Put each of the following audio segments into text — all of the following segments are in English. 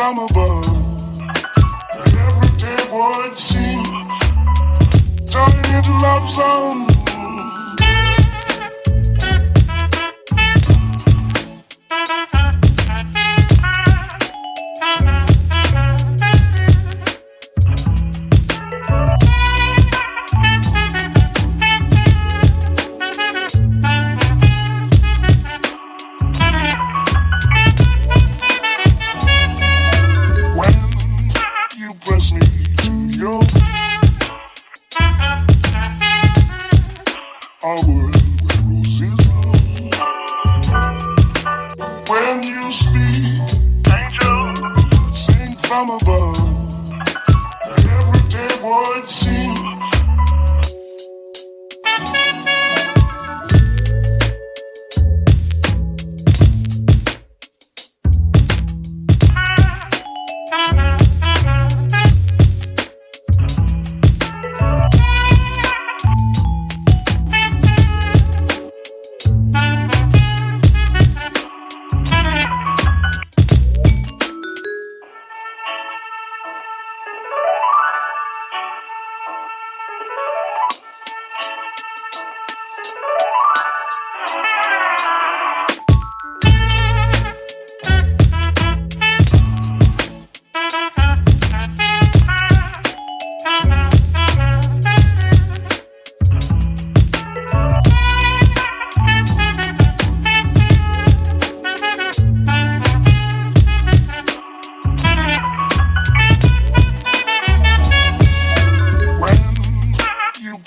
from above. Every day would seem turning into love zone. Press me to your our world where roses bloom. When you speak, angel, sing from above. Every day would seem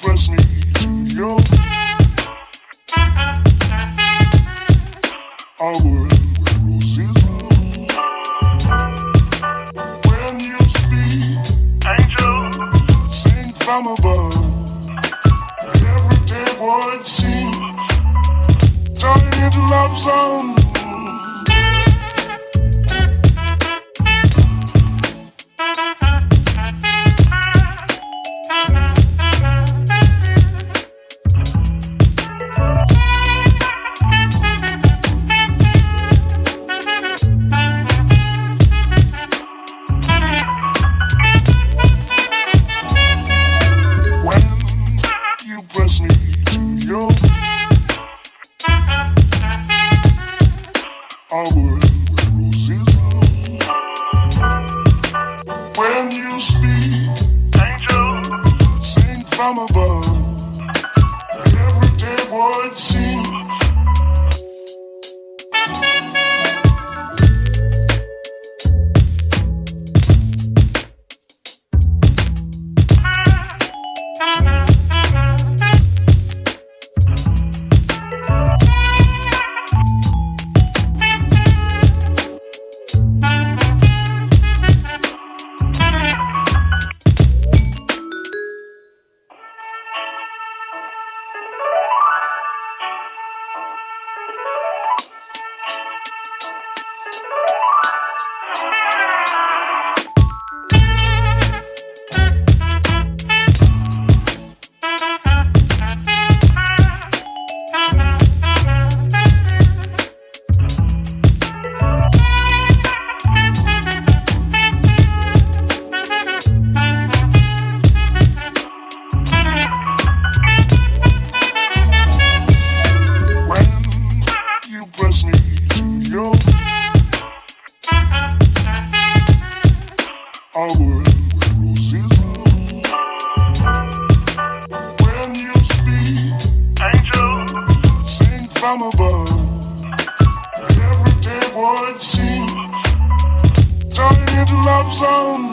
press me to your our world where roses bloom. When you speak, angel, sing from above. Every day would seem turning into love zone. Press me to your our world where roses bloom. When you speak, angel, sing from above. Every day would seem press me to your our world where roses bloom. When you speak, angel, sing from above. Every day would seem turning into love zone.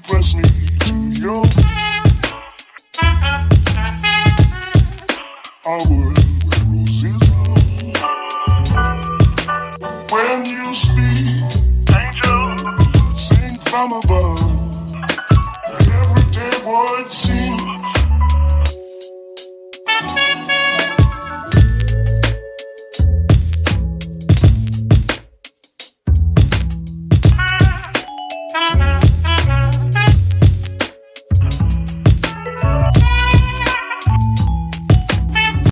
Press me to your our world where roses bloom. When you speak, angel, sing from above. Every day would seem